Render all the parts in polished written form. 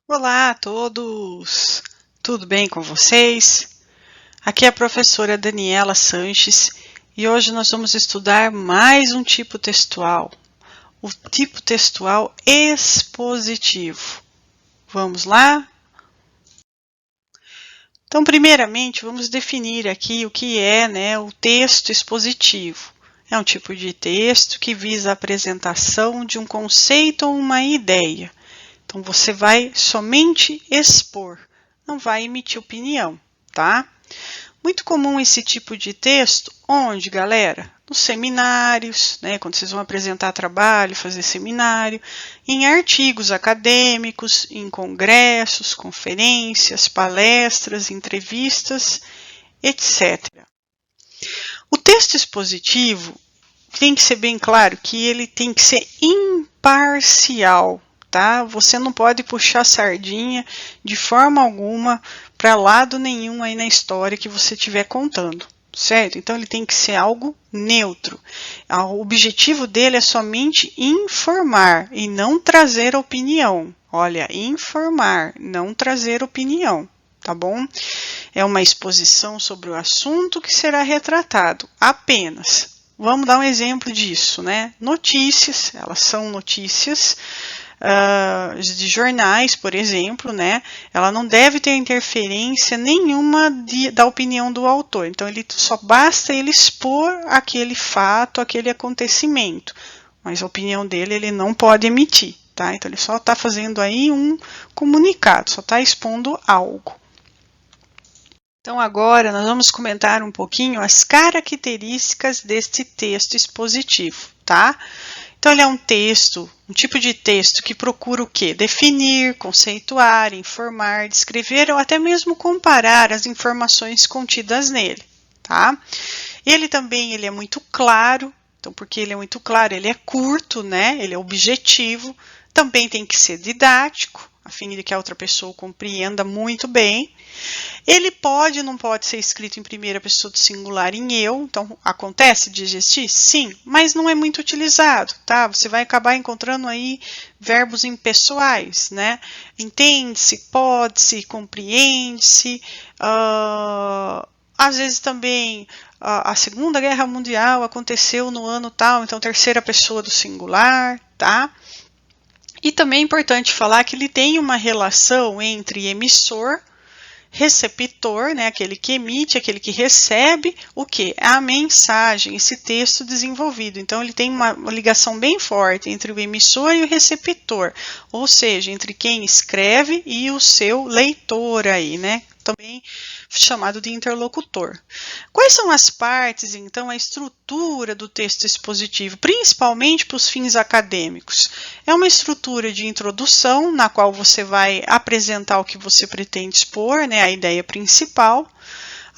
Olá a todos! Tudo bem com vocês? Aqui é a professora Daniela Sanches e hoje nós vamos estudar mais um tipo textual, o tipo textual expositivo. Vamos lá? Então, primeiramente, vamos definir aqui o que é, o texto expositivo. É um tipo de texto que visa a apresentação de um conceito ou uma ideia. Então, você vai somente expor, não vai emitir opinião, tá? Muito comum esse tipo de texto, onde, galera? Nos seminários, né? Quando vocês vão apresentar trabalho, fazer seminário, em artigos acadêmicos, em congressos, conferências, palestras, entrevistas, etc. O texto expositivo tem que ser bem claro que ele tem que ser imparcial, tá? Você não pode puxar sardinha de forma alguma para lado nenhum aí na história que você estiver contando, certo? Então ele tem que ser algo neutro. O objetivo dele é somente informar e não trazer opinião. Olha, informar, não trazer opinião, tá bom? É uma exposição sobre o assunto que será retratado apenas. Vamos dar um exemplo disso, né? Notícias, elas são notícias de jornais, por exemplo, né? Ela não deve ter interferência nenhuma da opinião do autor. Então, ele só basta ele expor aquele fato, aquele acontecimento, mas a opinião dele ele não pode emitir, tá? Então, ele só está fazendo aí um comunicado, só está expondo algo. Então, agora nós vamos comentar um pouquinho as características deste texto expositivo, tá? Então, ele é um texto, um tipo de texto que procura o quê? Definir, conceituar, informar, descrever ou até mesmo comparar as informações contidas nele, tá? Ele também é muito claro, então, porque ele é muito claro, ele é curto, né? Ele é objetivo, também tem que ser didático, a fim de que a outra pessoa compreenda muito bem. Ele pode, não pode ser escrito em primeira pessoa do singular em eu, então acontece de existir? Sim, mas não é muito utilizado, tá? Você vai acabar encontrando aí verbos impessoais, né? Entende-se, pode-se, compreende-se, às vezes também a Segunda Guerra Mundial aconteceu no ano tal, então terceira pessoa do singular, tá? E também é importante falar que ele tem uma relação entre emissor, receptor, né, aquele que emite, aquele que recebe o que? A mensagem, esse texto desenvolvido. Então, ele tem uma ligação bem forte entre o emissor e o receptor, ou seja, entre quem escreve e o seu leitor aí, né? Também chamado de interlocutor. Quais são as partes, então, a estrutura do texto expositivo, principalmente para os fins acadêmicos? É uma estrutura de introdução, na qual você vai apresentar o que você pretende expor, né, a ideia principal.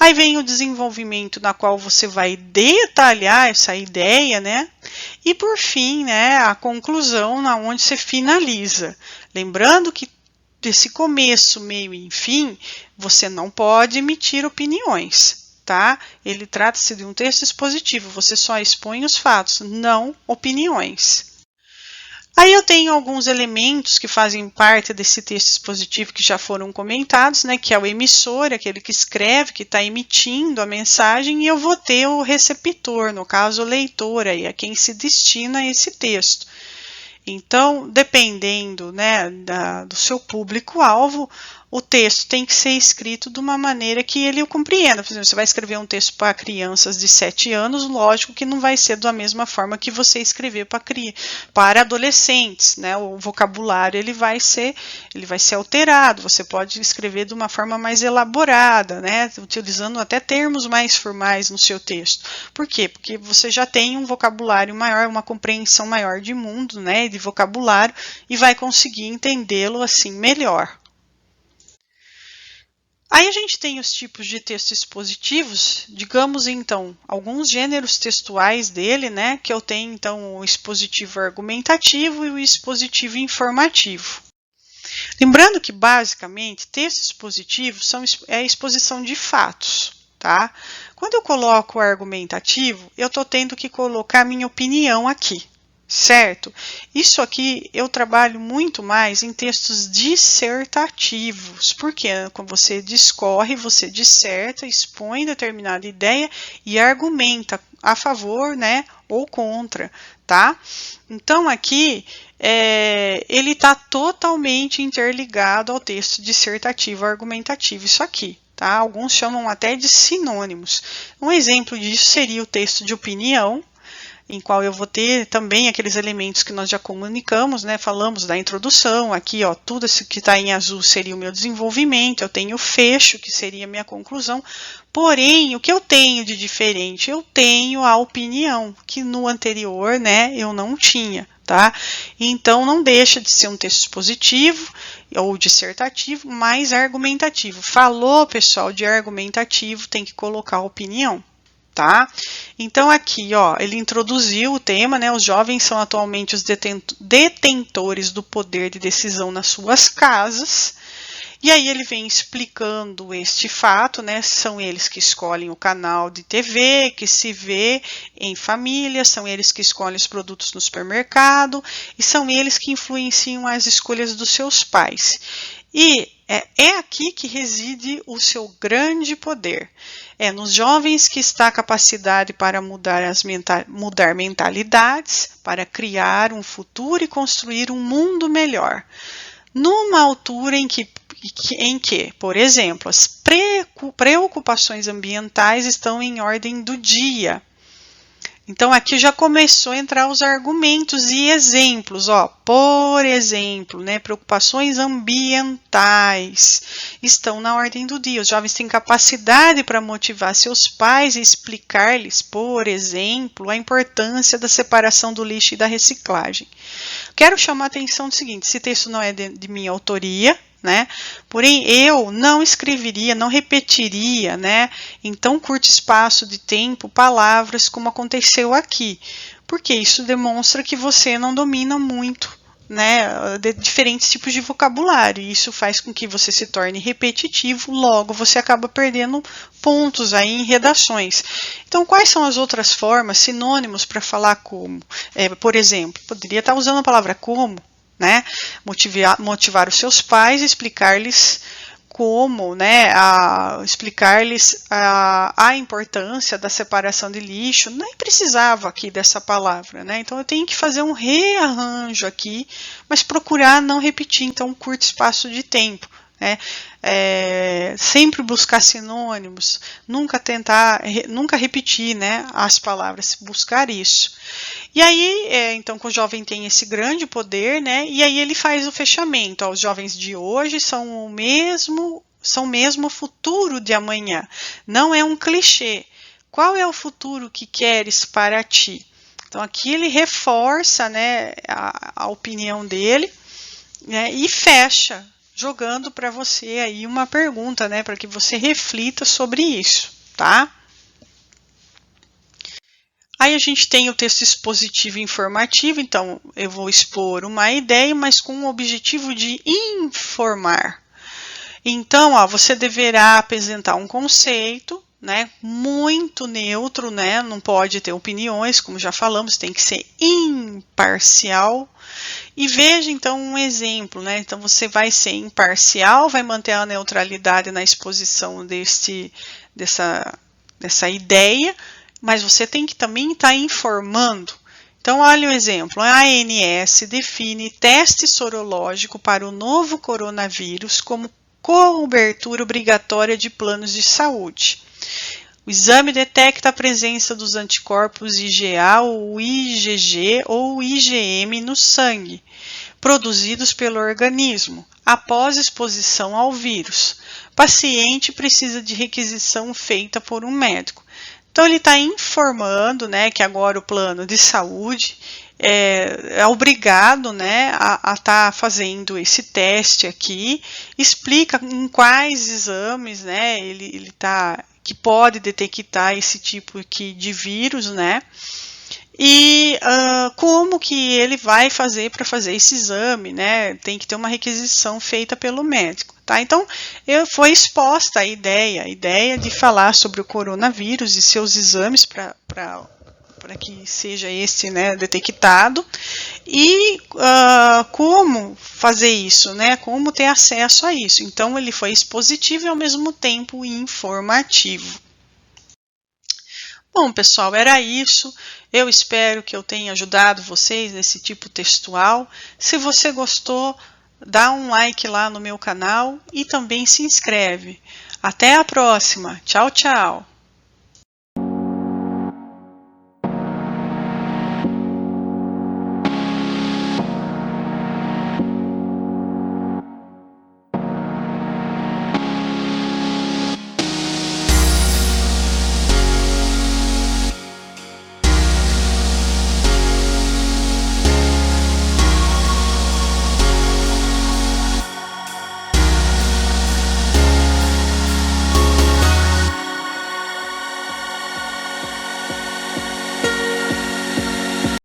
Aí vem o desenvolvimento, na qual você vai detalhar essa ideia, né? E por fim, né, a conclusão, na onde você finaliza. Lembrando que desse começo, meio e fim, você não pode emitir opiniões, tá? Ele trata-se de um texto expositivo, você só expõe os fatos, não opiniões. Aí eu tenho alguns elementos que fazem parte desse texto expositivo que já foram comentados, né, que é o emissor, aquele que escreve, que está emitindo a mensagem, e eu vou ter o receptor, no caso o leitor, aí, a quem se destina esse texto. Então, dependendo, né, do seu público-alvo, o texto tem que ser escrito de uma maneira que ele o compreenda. Por exemplo, você vai escrever um texto para crianças de 7 anos, lógico que não vai ser da mesma forma que você escrever para adolescentes, né? O vocabulário ele vai ser alterado. Você pode escrever de uma forma mais elaborada, né? Utilizando até termos mais formais no seu texto. Por quê? Porque você já tem um vocabulário maior, uma compreensão maior de mundo, né? De vocabulário e vai conseguir entendê-lo assim melhor. Aí a gente tem os tipos de texto expositivos, digamos então, alguns gêneros textuais dele, né, que eu tenho então o expositivo argumentativo e o expositivo informativo. Lembrando que basicamente textos expositivos é a exposição de fatos, tá? Quando eu coloco o argumentativo, eu estou tendo que colocar minha opinião aqui, certo? Isso aqui eu trabalho muito mais em textos dissertativos, porque quando você discorre, você disserta, expõe determinada ideia e argumenta a favor, né, ou contra, tá? Então aqui ele está totalmente interligado ao texto dissertativo argumentativo, isso aqui. Tá? Alguns chamam até de sinônimos. Um exemplo disso seria o texto de opinião, em qual eu vou ter também aqueles elementos que nós já comunicamos, né? Falamos da introdução, aqui, ó, tudo isso que está em azul seria o meu desenvolvimento, eu tenho o fecho, que seria a minha conclusão, porém, o que eu tenho de diferente? Eu tenho a opinião, que no anterior, né, eu não tinha, tá? Então, não deixa de ser um texto expositivo ou dissertativo, mas argumentativo. Falou, pessoal, de argumentativo, tem que colocar a opinião. Tá? Então aqui, ó, ele introduziu o tema, né? Os jovens são atualmente os detentores do poder de decisão nas suas casas. E aí ele vem explicando este fato, né? São eles que escolhem o canal de TV, que se vê em família, são eles que escolhem os produtos no supermercado e são eles que influenciam as escolhas dos seus pais. E é aqui que reside o seu grande poder. É nos jovens que está a capacidade para mudar mentalidades, para criar um futuro e construir um mundo melhor. Numa altura em que, por exemplo, as preocupações ambientais estão em ordem do dia. Então, aqui já começou a entrar os argumentos e exemplos, ó. Por exemplo, né, preocupações ambientais estão na ordem do dia. Os jovens têm capacidade para motivar seus pais e explicar-lhes, por exemplo, a importância da separação do lixo e da reciclagem. Quero chamar a atenção do seguinte, esse texto não é de minha autoria, né? Porém, eu não escreveria, não repetiria, né, em tão curto espaço de tempo, palavras como aconteceu aqui, porque isso demonstra que você não domina muito, né, de diferentes tipos de vocabulário, e isso faz com que você se torne repetitivo, logo você acaba perdendo pontos aí em redações. Então, quais são as outras formas, sinônimos para falar como? Por exemplo, poderia estar usando a palavra como, né? Motivar os seus pais, explicar-lhes como, né, explicar-lhes a importância da separação de lixo. Nem precisava aqui dessa palavra, né? Então eu tenho que fazer um rearranjo aqui, mas procurar não repetir então um curto espaço de tempo. Sempre buscar sinônimos, nunca repetir, né, as palavras, buscar isso. E aí, então, o jovem tem esse grande poder, né, e aí ele faz o fechamento. Ó, os jovens de hoje são mesmo o futuro de amanhã. Não é um clichê. Qual é o futuro que queres para ti? Então, aqui ele reforça, né, a opinião dele, né, e fecha, jogando para você aí uma pergunta, né, para que você reflita sobre isso, tá? Aí a gente tem o texto expositivo e informativo, então eu vou expor uma ideia, mas com o objetivo de informar. Então, ó, você deverá apresentar um conceito, né, muito neutro, né, não pode ter opiniões, como já falamos, tem que ser imparcial. E veja então um exemplo, né? Então você vai ser imparcial, vai manter a neutralidade na exposição dessa ideia, mas você tem que também estar informando. Então olha o exemplo, a ANS define teste sorológico para o novo coronavírus como cobertura obrigatória de planos de saúde. O exame detecta a presença dos anticorpos IgA ou IgG ou IgM no sangue, produzidos pelo organismo, após exposição ao vírus. O paciente precisa de requisição feita por um médico. Então, ele está informando, né, que agora o plano de saúde é obrigado, né, a estar fazendo esse teste aqui, explica em quais exames, né, ele está, que pode detectar esse tipo aqui de vírus, né, e como que ele vai fazer para fazer esse exame, né, tem que ter uma requisição feita pelo médico, tá? Então, foi exposta a ideia de falar sobre o coronavírus e seus exames para para que seja esse, né, detectado, e como fazer isso, né, como ter acesso a isso. Então ele foi expositivo e ao mesmo tempo informativo. Bom, pessoal, era isso. Eu espero que eu tenha ajudado vocês nesse tipo textual. Se você gostou, dá um like lá no meu canal e também se inscreve. Até a próxima. Tchau, tchau.